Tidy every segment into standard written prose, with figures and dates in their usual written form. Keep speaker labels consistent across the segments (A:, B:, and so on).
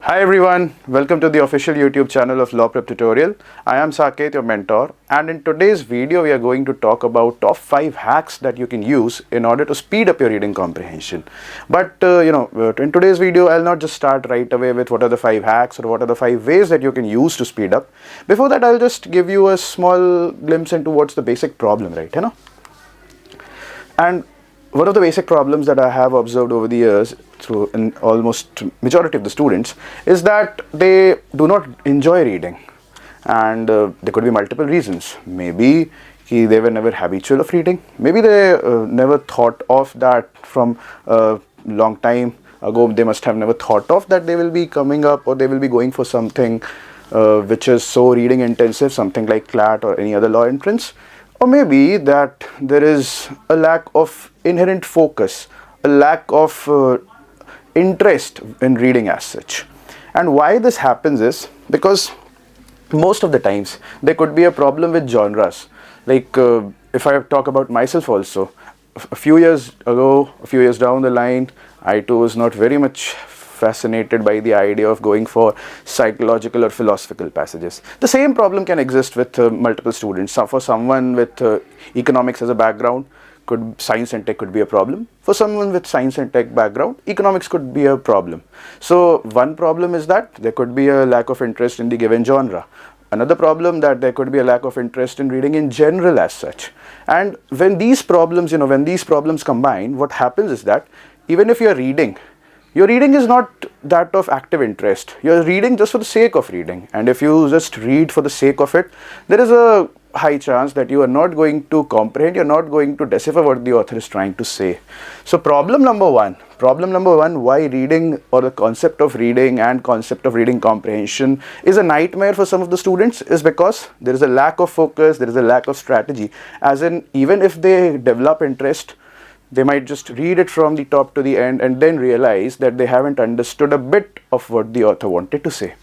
A: Hi everyone, welcome to the official YouTube channel of Law Prep Tutorial. I am Saket, your mentor, and in today's video we are going to talk about top 5 hacks that you can use in order to speed up your reading comprehension. But in today's video I'll not just start right away with what are the 5 hacks or what are the 5 ways that you can use to speed up. Before that, I'll just give you a small glimpse into what's the basic problem, right? And one of the basic problems that I have observed over the years through in almost majority of the students is that they do not enjoy reading, and there could be multiple reasons. Maybe they were never habitual of reading. Maybe they never thought of that from a long time ago. They must have never thought of that they will be coming up or they will be going for something which is so reading intensive, something like CLAT or any other law entrance. Or maybe that there is a lack of inherent focus, a lack of interest in reading as such. And why this happens is because most of the times there could be a problem with genres. Like if I talk about myself also, a few years ago, a few years down the line, I too was not very much fascinated by the idea of going for psychological or philosophical passages. The same problem can exist with multiple students. So for someone with economics as a background, science and tech could be a problem. For someone with science and tech background, economics could be a problem. So one problem is that there could be a lack of interest in the given genre. Another problem that there could be a lack of interest in reading in general as such. And when these problems, combine, what happens is that even if you're reading, your reading is not that of active interest. You're reading just for the sake of reading. And if you just read for the sake of it, there is a high chance that you are not going to comprehend, you're not going to decipher what the author is trying to say. So problem number one, why reading or the concept of reading and concept of reading comprehension is a nightmare for some of the students is because there is a lack of focus, there is a lack of strategy. As in, even if they develop interest, they might just read it from the top to the end and then realize that they haven't understood a bit of what the author wanted to say.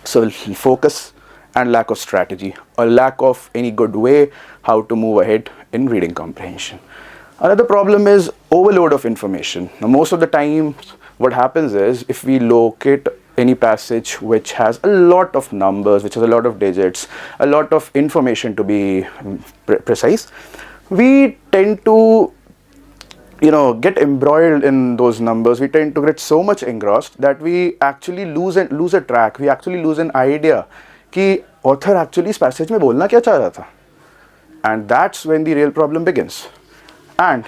A: So focus and lack of strategy, or lack of any good way how to move ahead in reading comprehension. Another problem is overload of information. Now most of the time what happens is if we locate any passage which has a lot of numbers, which has a lot of digits, a lot of information to be precise, we tend to get embroiled in those numbers. We tend to get so much engrossed that we actually lose a track. We actually lose an idea कि author actually इस passage में बोलना क्या चाह रहा था. And that's when the real problem begins. And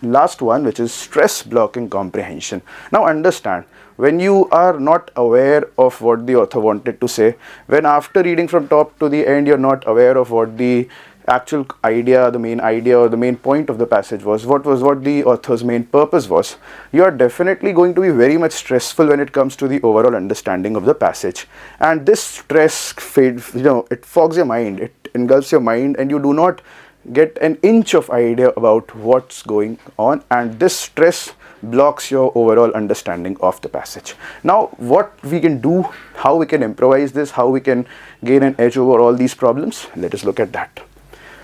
A: last one, which is stress blocking comprehension. Now understand, when you are not aware of what the author wanted to say, when after reading from top to the end you're not aware of what the actual idea, the main idea or the main point of the passage was, what the author's main purpose was, you are definitely going to be very much stressful when it comes to the overall understanding of the passage. And this stress it fogs your mind, it engulfs your mind, and you do not get an inch of idea about what's going on, and this stress blocks your overall understanding of the passage. Now what we can do, how we can improvise this, how we can gain an edge over all these problems, let us look at that.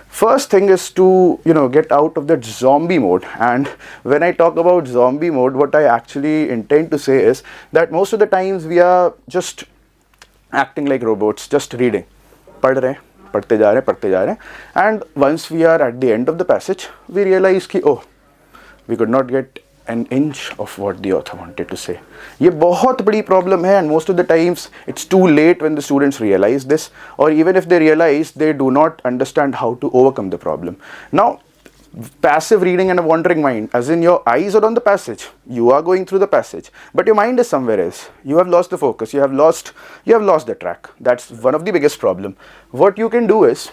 A: First thing is to get out of that zombie mode. And when I talk about zombie mode, what I actually intend to say is that most of the times we are just acting like robots, just reading, पढ़ते जा रहे हैं, and once we are at the end of the passage we realize कि we could not get an inch of what the author wanted to say. ये बहुत बड़ी problem है, and most of the times it's too late when the students realize this, or even if they realize, they do not understand how to overcome the problem. Now passive reading and a wandering mind, as in your eyes are on the passage, you are going through the passage, but your mind is somewhere else. You have lost the focus, you have lost the track. That's one of the biggest problem. What you can do is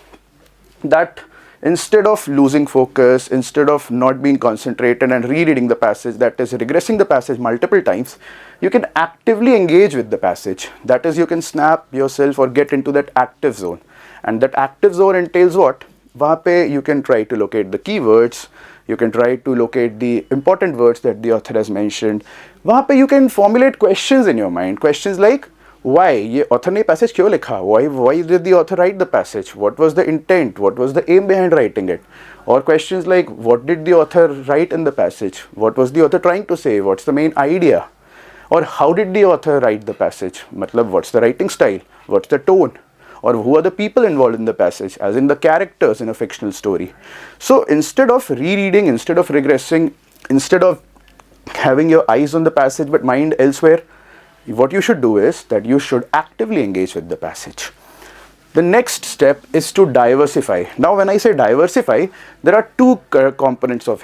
A: that instead of losing focus, instead of not being concentrated and rereading the passage, that is regressing the passage multiple times, you can actively engage with the passage. That is, you can snap yourself or get into that active zone. And that active zone entails what? वहाँ पे you can try to locate the keywords, you can try to locate the important words that the author has mentioned. वहाँ पे you can formulate questions in your mind. Questions like, why ये author ने passage क्यों लिखा? Why did the author write the passage? What was the intent? What was the aim behind writing it? Or questions like, what did the author write in the passage? What was the author trying to say? What's the main idea? or how did the author write the passage, matlab what's the writing style, what's the tone, or who are the people involved in the passage, as in the characters in a fictional story. So instead of rereading, instead of regressing, instead of having your eyes on the passage but mind elsewhere, what you should do is that you should actively engage with the passage. The next step is to diversify. Now when I say diversify, there are two components of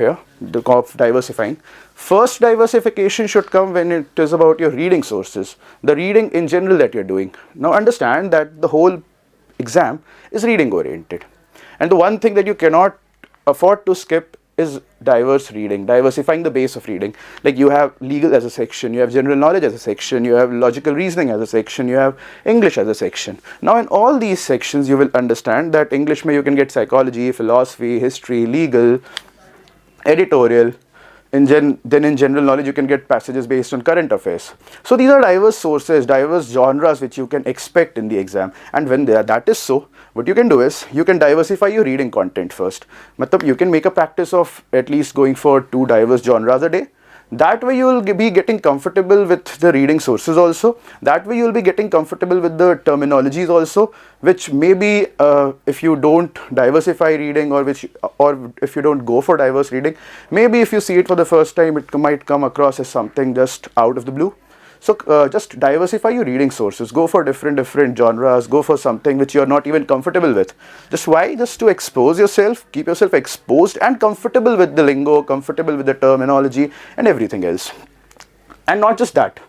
A: diversifying. First diversification should come when it is about your reading sources, the reading in general that you're doing. Now understand that the whole exam is reading oriented, and the one thing that you cannot afford to skip is diverse reading, diversifying the base of reading. Like you have legal as a section, you have general knowledge as a section, you have logical reasoning as a section, you have English as a section. Now in all these sections you will understand that English mein you can get psychology, philosophy, history, legal, editorial. Then in general knowledge you can get passages based on current affairs. So these are diverse sources, diverse genres which you can expect in the exam. And when that is so, what you can do is you can diversify your reading content first. Matlab you can make a practice of at least going for 2 diverse genres a day. That way you will be getting comfortable with the reading sources also. That way you will be getting comfortable with the terminologies also, which maybe if you don't diversify reading, or if you don't go for diverse reading, maybe if you see it for the first time, it might come across as something just out of the blue. So just diversify your reading sources, go for different genres, go for something which you are not even comfortable with. Just why? Just to expose yourself, keep yourself exposed and comfortable with the lingo, comfortable with the terminology and everything else. And not just that.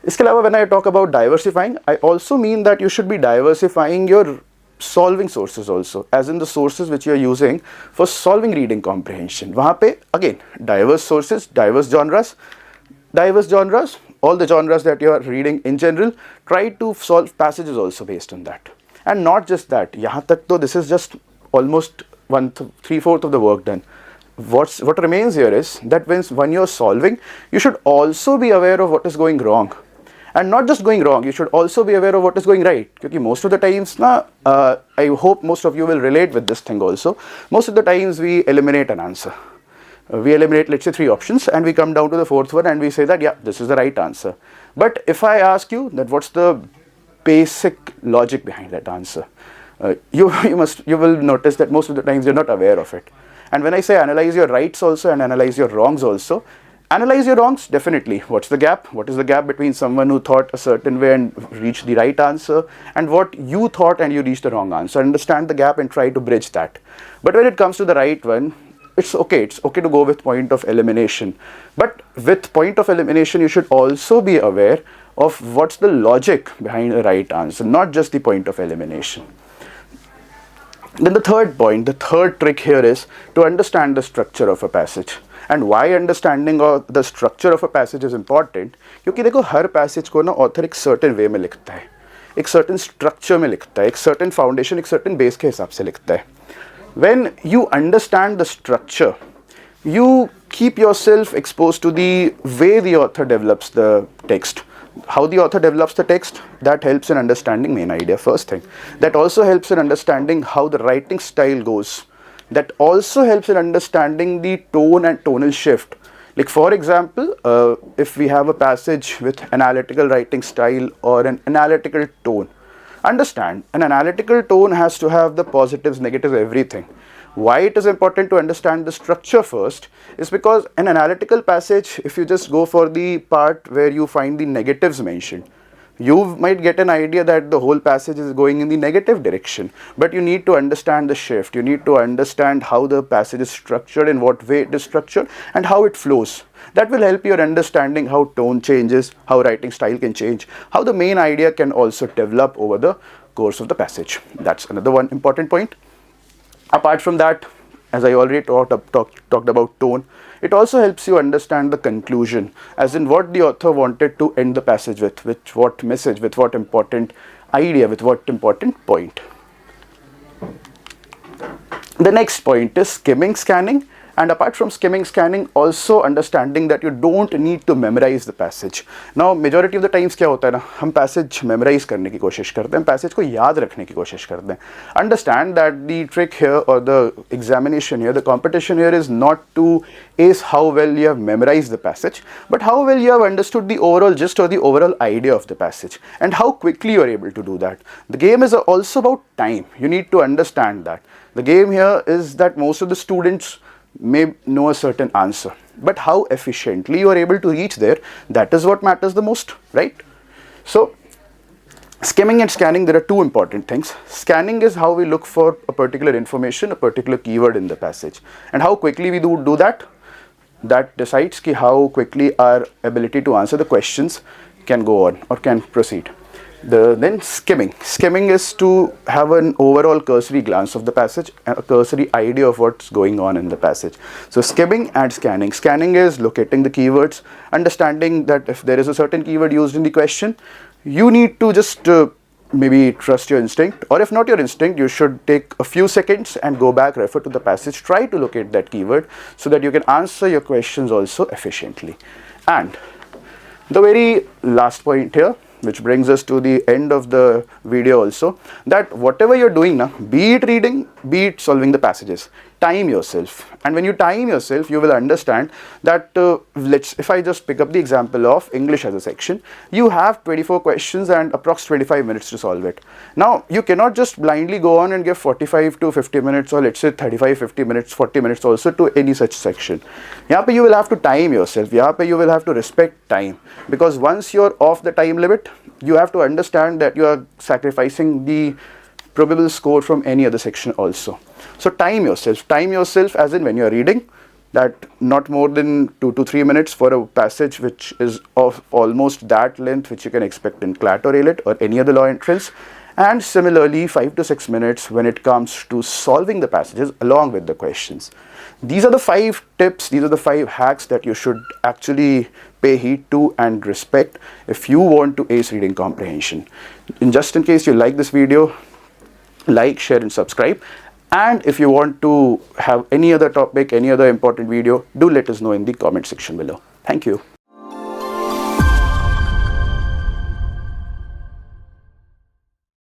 A: Iske alawa, when I talk about diversifying, I also mean that you should be diversifying your solving sources also, as in the sources which you are using for solving reading comprehension. Wahan pe again, diverse sources, diverse genres, all the genres that you are reading in general, try to solve passages also based on that. And not just that, yahan tak to this is just almost 3/4 of the work done. What remains here is that when you're solving, you should also be aware of what is going wrong. And not just going wrong, you should also be aware of what is going right. Because most of the times, I hope most of you will relate with this thing also. Most of the times we eliminate an answer. We eliminate, let's say, 3 options, and we come down to the 4th one and we say that, yeah, this is the right answer. But if I ask you that what's the basic logic behind that answer, you will notice that most of the times you're not aware of it. And when I say analyze your rights also and analyze your wrongs also, analyze your wrongs, definitely. What's the gap? What is the gap between someone who thought a certain way and reached the right answer, and what you thought and you reached the wrong answer? Understand the gap and try to bridge that. But when it comes to the right one, it's okay to go with point of elimination. But with point of elimination, you should also be aware of what's the logic behind the right answer, not just the point of elimination. Then the third point, the third trick here is to understand the structure of a passage. And why understanding of the structure of a passage is important? क्योंकि देखो हर passage को ना author एक certain way में लिखता है, एक certain structure में लिखता है, एक certain foundation, एक certain base के हिसाब से लिखता है. When you understand the structure, you keep yourself exposed to the way the author develops the text. How the author develops the text, that helps in understanding main idea, first thing. That also helps in understanding how the writing style goes. That also helps in understanding the tone and tonal shift. Like for example, if we have a passage with analytical writing style or an analytical tone, understand, an analytical tone has to have the positives, negatives, everything. Why it is important to understand the structure first is because an analytical passage, if you just go for the part where you find the negatives mentioned, you might get an idea that the whole passage is going in the negative direction. But you need to understand the shift. You need to understand how the passage is structured, in what way it is structured, and how it flows. That will help your understanding how tone changes, how writing style can change, how the main idea can also develop over the course of the passage. That's another one important point. Apart from that, as I already talked about tone, it also helps you understand the conclusion, as in what the author wanted to end the passage with what message, with what important idea, with what important point. The next point is skimming, scanning And apart from skimming, scanning, also understanding that you don't need to memorize the passage. Now majority of the times क्या होता है ना, हम passage memorize करने की कोशिश करते हैं, passage को याद रखने की कोशिश करते हैं. Understand that the trick here, or the examination here, the competition here is not to ace how well you have memorized the passage, but how well you have understood the overall gist or the overall idea of the passage, and how quickly you are able to do that. The game is also about time. You need to understand that. The game here is that most of the students may know a certain answer, but how efficiently you are able to reach there, that is what matters the most, right? So skimming and scanning, there are two important things. Scanning is how we look for a particular information, a particular keyword in the passage, and how quickly we do that, that decides ki how quickly our ability to answer the questions can go on or can proceed. Then skimming is to have an overall cursory glance of the passage, a cursory idea of what's going on in the passage. So skimming and scanning is locating the keywords, understanding that if there is a certain keyword used in the question, you need to just maybe trust your instinct, or if not your instinct, you should take a few seconds and go back, refer to the passage, try to locate that keyword so that you can answer your questions also efficiently. And the very last point here, which brings us to the end of the video also, that whatever you're doing now, be it reading, be it solving the passages, time yourself. And when you time yourself, you will understand that if I just pick up the example of English as a section, you have 24 questions and approx 25 minutes to solve it. Now you cannot just blindly go on and give 45 to 50 minutes, or let's say 35, 50 minutes, 40 minutes also to any such section. Yahan pe you will have to time yourself. Yahan pe you will have to respect time, because once you're off the time limit, you have to understand that you are sacrificing the probable score from any other section also. So time yourself as in when you are reading, that not more than 2 to 3 minutes for a passage which is of almost that length which you can expect in CLAT or ALET or any other law entrance, and similarly 5 to 6 minutes when it comes to solving the passages along with the questions. These are the 5 tips, these are the 5 hacks that you should actually pay heed to and respect if you want to ace reading comprehension. And just in case you like this video, like, share and subscribe. And if you want to have any other topic, any other important video, do let us know in the comment section below. Thank you.